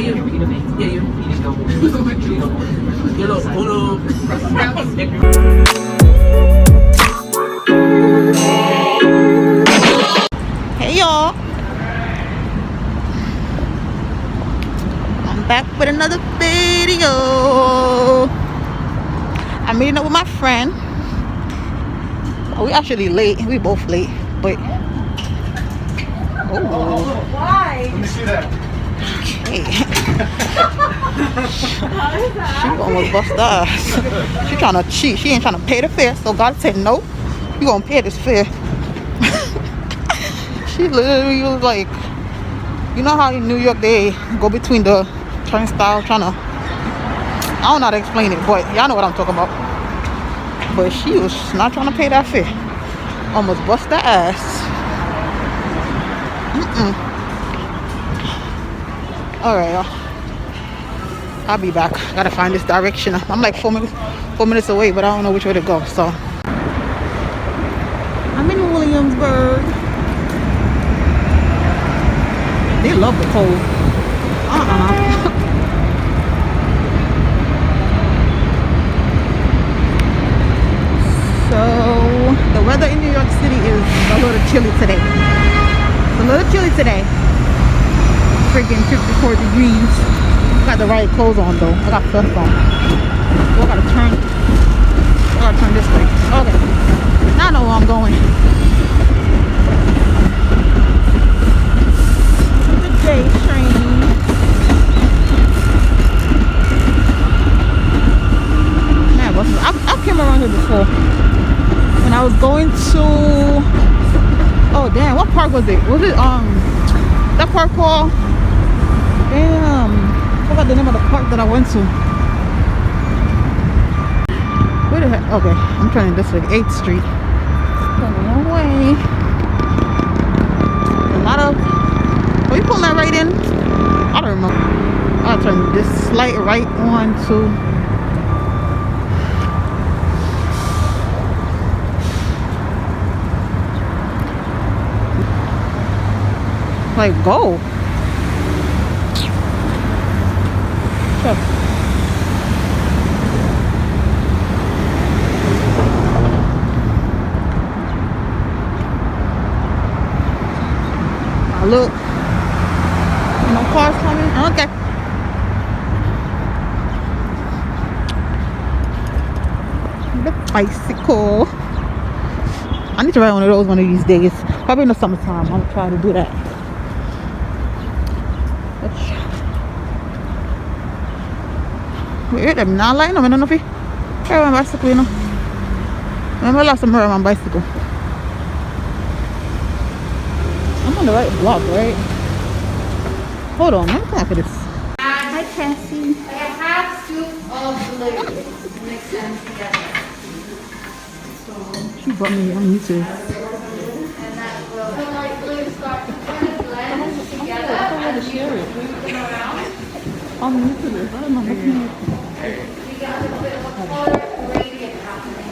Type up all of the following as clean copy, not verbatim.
you. Yeah, you. You know, uno. Hey y'all, I'm back with another video. I'm meeting up with my friend. Oh, we actually late. We both late, but oh, Why? Let me see that. hey. She almost bust her ass. She trying to cheat. She ain't trying to pay the fare. So God said, nope, you gonna pay this fare. She literally was like, you know how in New York they go between the turnstile trying to, I don't know how to explain it, but y'all know what I'm talking about. But she was not trying to pay that fare. Almost bust her ass. Alright, y'all. I'll be back. Gotta find this direction. I'm like 4 minutes away, but I don't know which way to go. So I'm in Williamsburg. They love the cold. So the weather in New York City is a little chilly today. It's a little chilly today. Freaking 54 degrees. Got the right clothes on though. I got stuff on. Oh, I gotta turn this way. Okay. Now I know where I'm going. The J train. Man, I came around here before. When I was going to, oh damn, what park was it? Was it that park called? Damn, I forgot the name of the park that I went to. Where the heck? Okay, I'm turning this way, 8th Street. Going the wrong way. A lot of, are you pulling that right in? I don't remember. I'll turn this slight right on to. Like, go. Sure. Now look. No cars coming. Okay. The bicycle. I need to ride one of those one of these days. Probably in the summertime. I'm gonna try to do that. Wait, I'm not lying. I don't know if I ride my bicycle, you know. Remember last time I rode my bicycle. I'm on the right block, right? Hold on, let me come after this. Hi, Cassie. Like a half scoop of blue. Mix them together. She brought me on YouTube. And that will, the light blue start to kind of blend together as you move them around. I'm new to this. I don't know what You get a little bit of a color gradient happening.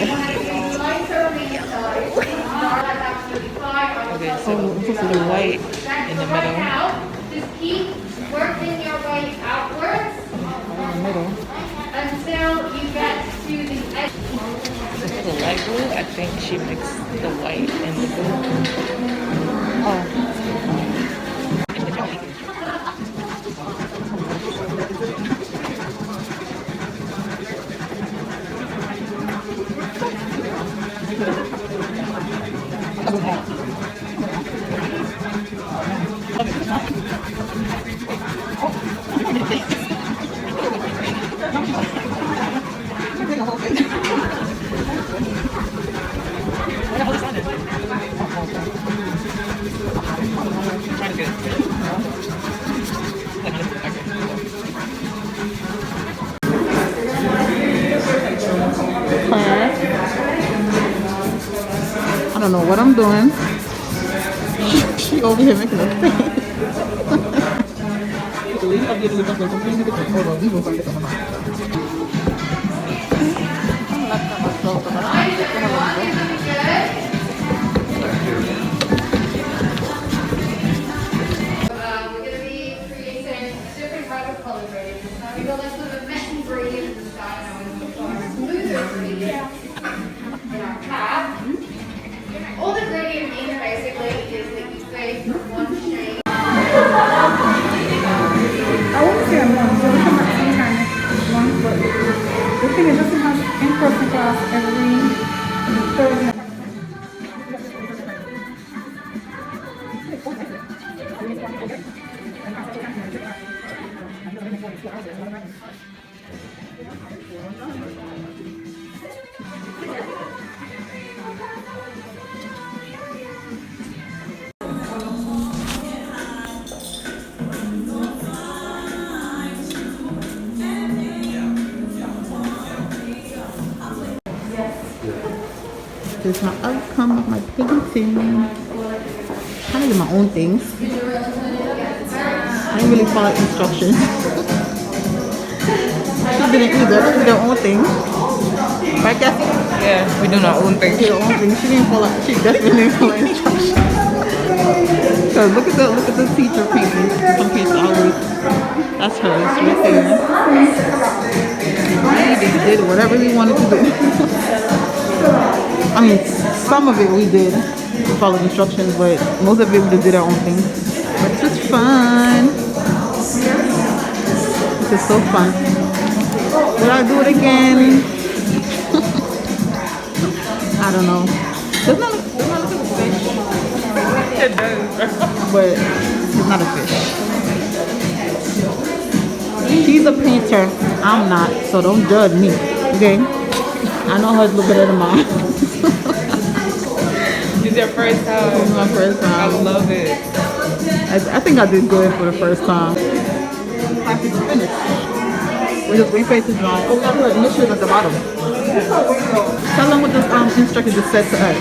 When it's lighter on each side, that's absolutely fine. Okay, so we'll put the white in the Right middle. now, just keep working your way outwards in the middle. until you get to the edge. So for the light blue, I think she mixed the white and the blue. Oh. I don't know what I'm doing. She over here making a face. We're going to be got like sort of messy ingredients and stuff. And I always want smoother ingredients in our cap. All the gradient means basically is that you feed from one shade. I won't say I'm wrong, so we come out some kind of long, but the thing is, just have in-person class every Thursday. This is my outcome of my painting. Kind of do my own things. I didn't really follow instructions. She didn't either. She did her own thing. Right, Cassie? Yeah, we do our own thing. She did her own thing. She didn't follow. She definitely didn't follow instructions. Cause look at the teacher painting from Page Hours. That's hers right there. They did whatever we wanted to do. I mean, some of it we did follow instructions, but most of it we just did our own thing. But this was fun. This is so fun. Will I do it again? I don't know. Doesn't that look like a fish? It does. But it's not a fish. She's a painter. I'm not, so don't judge me. Okay? I know hers look better than mine. It's your first time. This is my first I time. love it. I think I did good for the first time. Class is finished. We're just waiting for it to dry. Oh, look, initials at the bottom. Tell them what this instructor just said to us.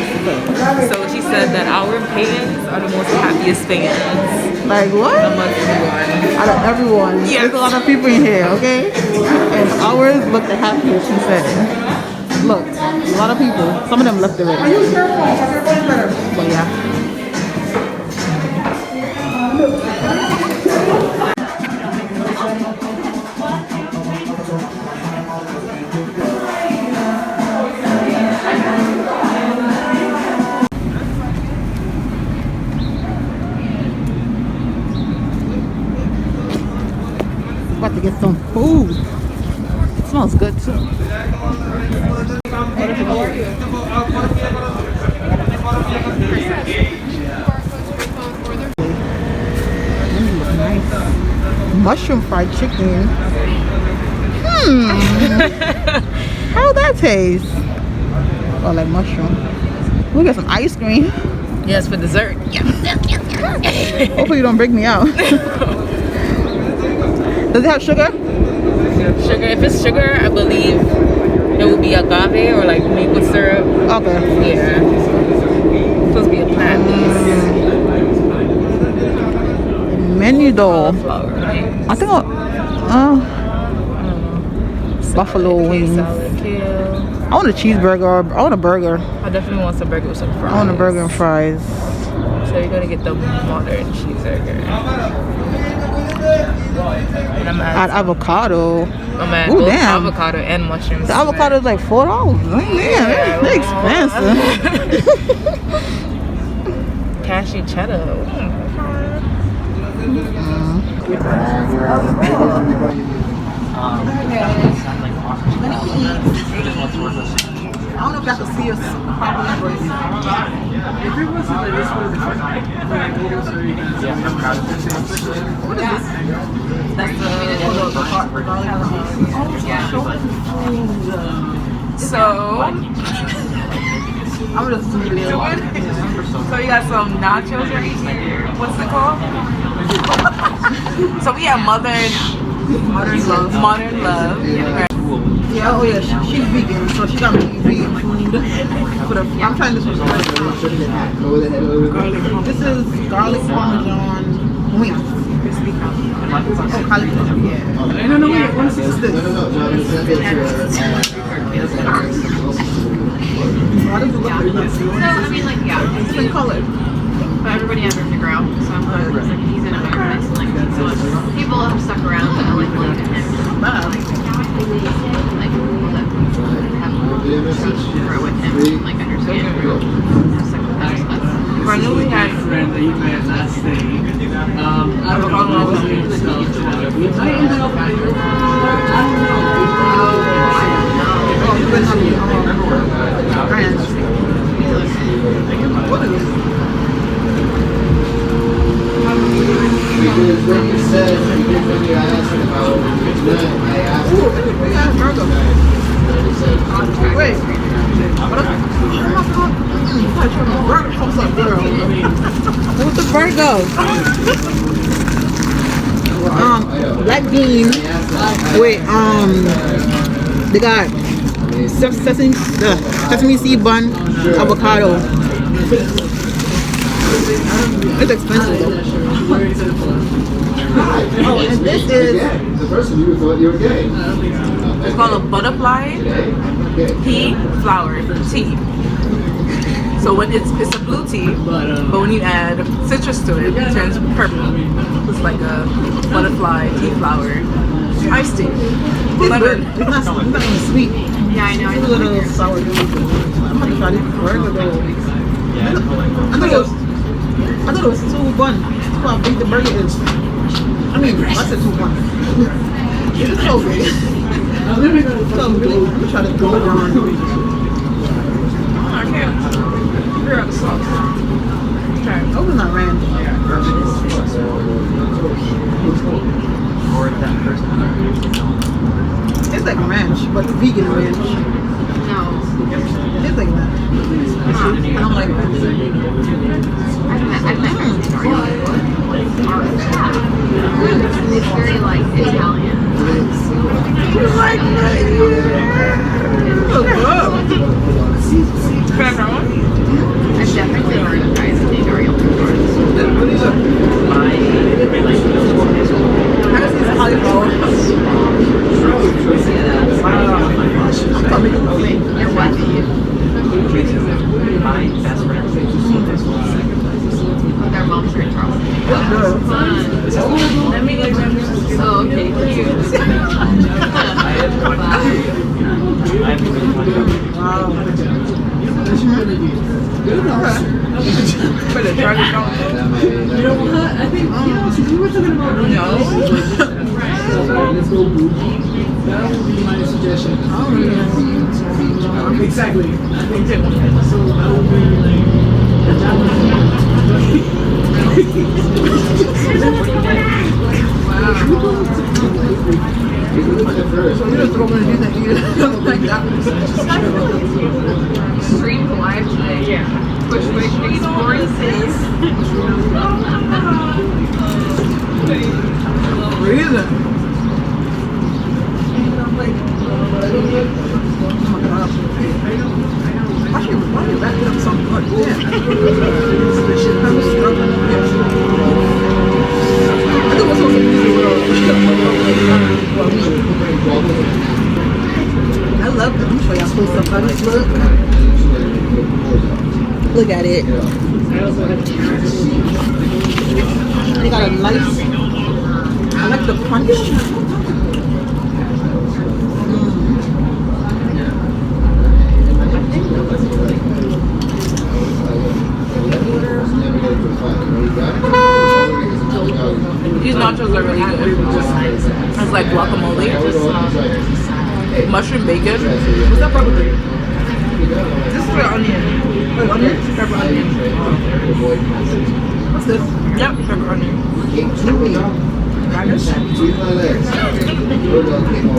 So she said that our fans are the most happiest fans Like what? amongst everyone. Out of everyone. Yes. There's a lot of people in here, okay? And ours look the happiest, she said. Look, a lot of people. Some of them left already. Are you careful? But yeah. About to get some food. It smells good too. Nice. Mushroom fried chicken. How that taste? Oh, like mushroom. We got some ice cream. Yes, for dessert. Hopefully you don't break me out. Does it have sugar? Sugar. If it's sugar, I believe it would be agave or like maple syrup. Okay. Yeah. It's supposed to be a plant-based Menu though. flour, right? I think buffalo wings. Salad, kale. I want a cheeseburger. I want a burger. I definitely want some burger with some fries. I want a burger and fries. So you're gonna get the modern cheeseburger. And I'm Add at avocado. I'm at Ooh, both damn. avocado and mushrooms. The avocado is like $4. Man, they're expensive. Cashew cheddar. I don't know if y'all can see us properly, What is this? So I'm gonna zoom it in. So you got some nachos you're eating. What's it called? So we have modern love. Modern love. Right. Yeah, oh yeah, she's vegan, so she got me vegan food. I'm trying this one. This is garlic parmesan wings. Oh, cauliflower. Yeah. No, wait. What is this? How does it look like? So, I mean, like, yeah. It's in color. But everybody has room to grow. So I'm glad it's like he's in a better place. Like, so people have stuck around that I like believe in him. Bad. Because when you said, when you asked about what I asked Wait. What's the Virgo? Black bean with they got sesame seed bun, avocado. It's expensive though. Oh, and this is the person you thought you were gay. It's called a butterfly pea flower tea. So when it's a blue tea, but when you add citrus to it, it turns purple. It's like a butterfly tea flower iced tea. Lemon. it's not even sweet. Yeah, I know. It's a little sour. I'm gonna try this burger though. I thought it was 2 bun. That's how big the burger is. I mean, I said 2 bun. It's so big. So really, let me try to go around. I can't figure out the sauce. Okay. Oh, it's not ranch. It's like ranch, but vegan ranch. No. It's like ranch. I don't like ranch. I've met It's very like Italian. You like that? I've definitely heard of guys that eat Oreo before. You're what? Their moms are in trouble. Let me get them. Oh, okay, cute. For the target dog. You know what? I think we were talking about No. let's go bougie. That would be my suggestion. Exactly. I think so. That would be like Streamed live today. Yeah. Which exploring cities. Reason. Actually, why you wrap it up so much? Yeah. I'm struggling up here. I think what's supposed to be the world. I love them. Let me show y'all close up. Look at it. They got a nice. I like the punch. These nachos are really good. It's like guacamole, mushroom bacon. What's that pepper? This is for onion. Wait, onion? Pepper onion. What's this? Yep, pepper onion. Radish?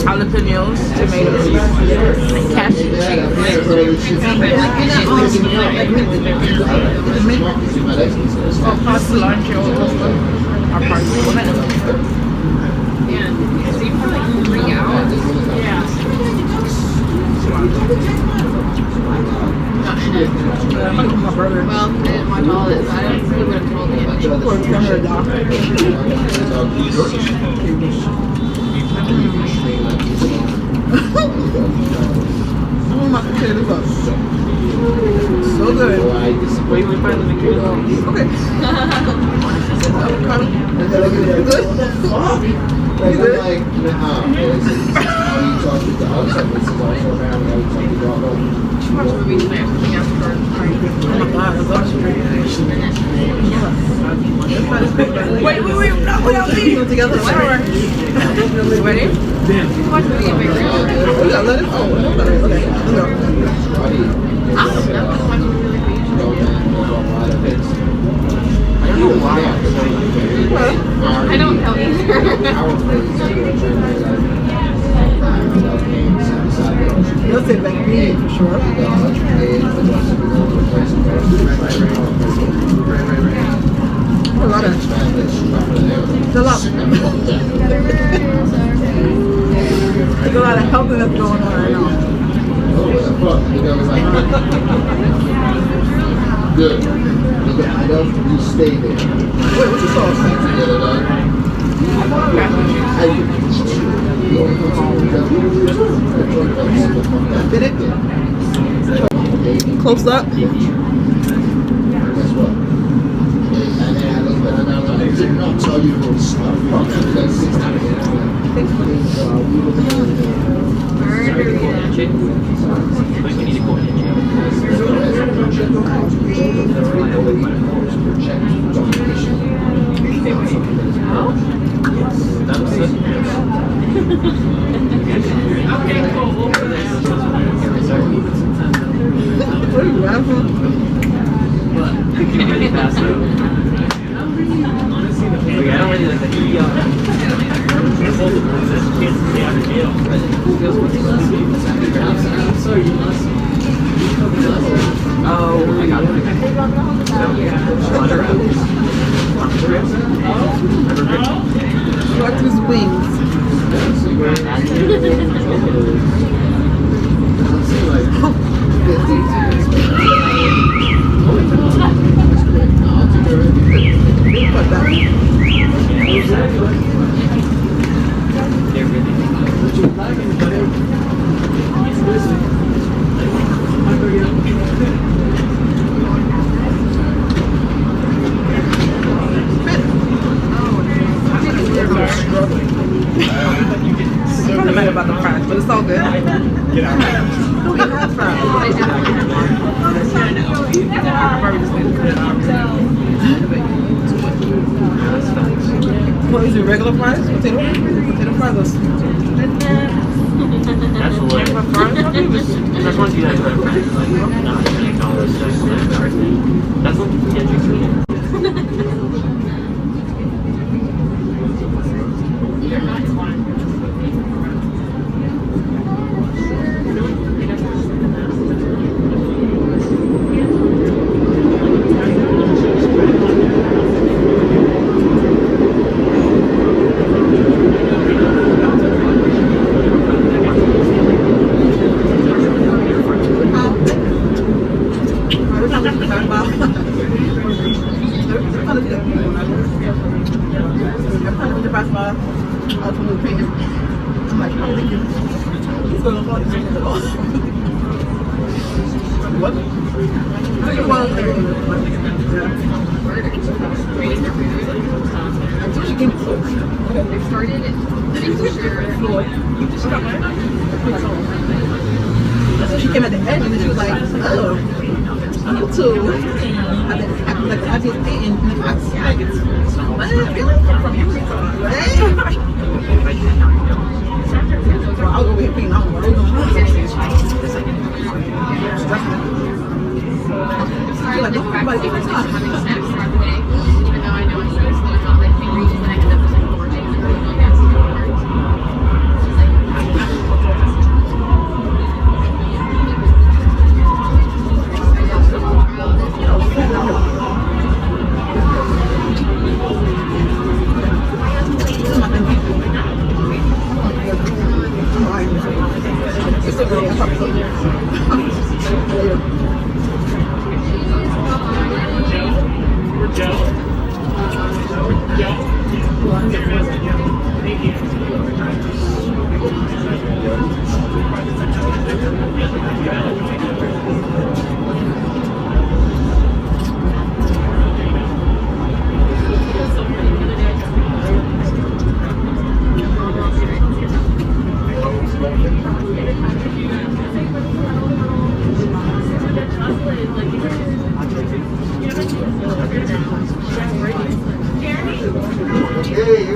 Jalapenos, tomatoes, and cashew cheese. Cilantro or parsley, whatever. Yeah. So you put like 3 hours. Yeah. My burger. Well, I didn't watch all this. I don't think you would have told me. Oh my God, so good. Wait, we find the McDonald's. Okay. Good? Like, like, how you talk to dogs, and this is also apparently how you talk to dogs. Watch movies tonight. Something else for Oh my God, I love Wait, not without me. Together. Sure. Ready? We got lettuce. Oh, okay. I don't know either. They'll say back me for sure. A lot of. There's a lot. There's a lot of helping that's going on right now. Good. You stay there. Wait, what's your sauce? Did it? Close up. Guess what? And then I looked at another. I did not tell you to stop. That's 6 times. What are you laughing? Oh, I got it. Like these wings. I'm mad about the fries, but it's all good. Get out. Don't eat hot fries. Probably just need to put it on. What is it, regular fries? Potato fries or That's the way. That's one you guys recommend. Like, not $8. That's what you get you. She came at the end and then she was like, oh, you too. I just eating. I feel like from you. I'll go with being on the road. Like, oh, everybody different time. Having snacks throughout the day, even though I know it's just not like hungry, and I end up just like gorging and then going, yes, it's hard. Just like, I'm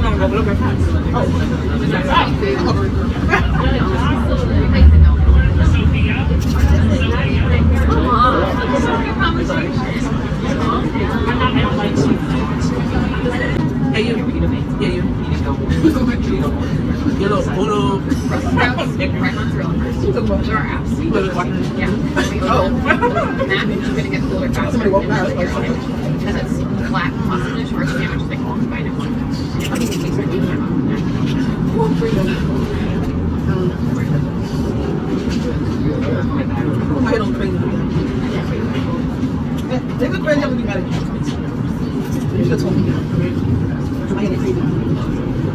gonna go look at Hey, you. Yeah, you. You little photo. Yeah. Oh. That is going to get cooler faster. Because it's flat pasta dish or sandwich, they all combine in one. I think it makes it easier. I don't crazy. They look crazy. I'm gonna be mad at you. You should have told me. I get crazy.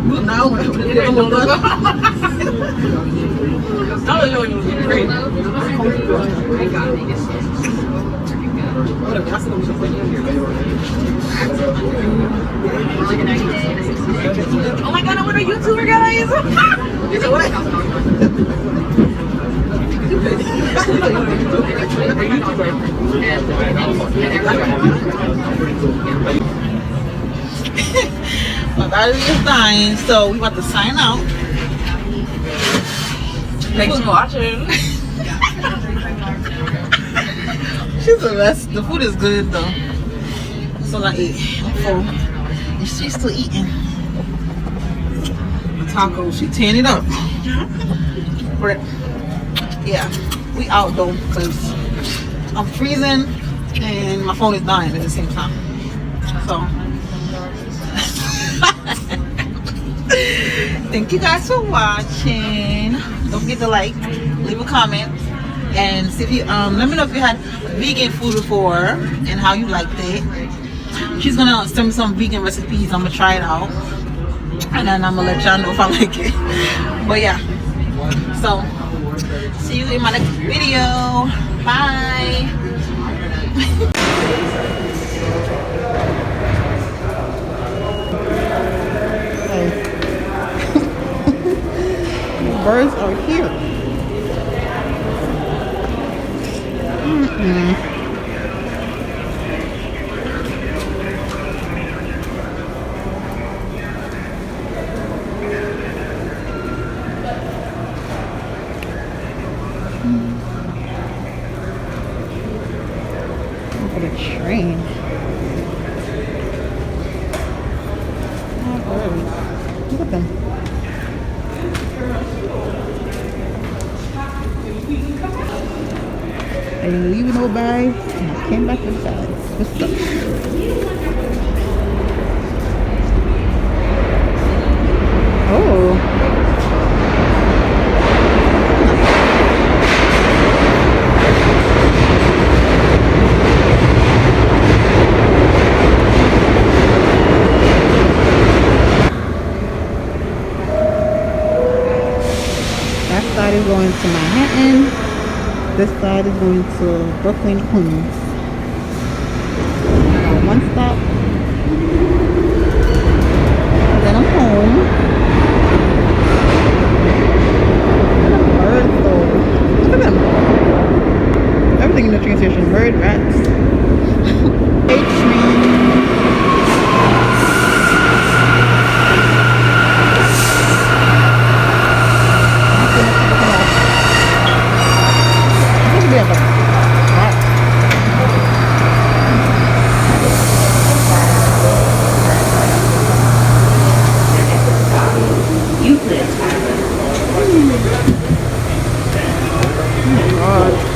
You now when it almost done. I don't know you was crazy. I gotta make it. Whatever. I still was Like a 90 day and a 60 day. oh my god, I want a YouTuber, guys. You said what? My battery is dying, so we about to sign out. Thanks for watching. She's the best. The food is good though. That's all I eat. I'm full. And she's still eating. The taco, she tearing it up. But yeah, we out though because I'm freezing and my phone is dying at the same time. So thank you guys for watching. Don't forget to like, leave a comment, and see if you let me know if you had vegan food before and how you liked it. She's gonna send me some vegan recipes. I'm gonna try it out, and then I'm gonna let y'all know if I like it. But yeah, so see you in my next video. Bye. Birds are here. Look at a train. Oh, birds. Look at them. I didn't leave no bags and I came back with bags. What's up? Oh. That side is going to Manhattan. This side is going to Brooklyn, Queens. One stop. And then I'm home. Look at the birds though. Look at them. Everything in the train station. Bird, rats. Hey, train. Oh my God.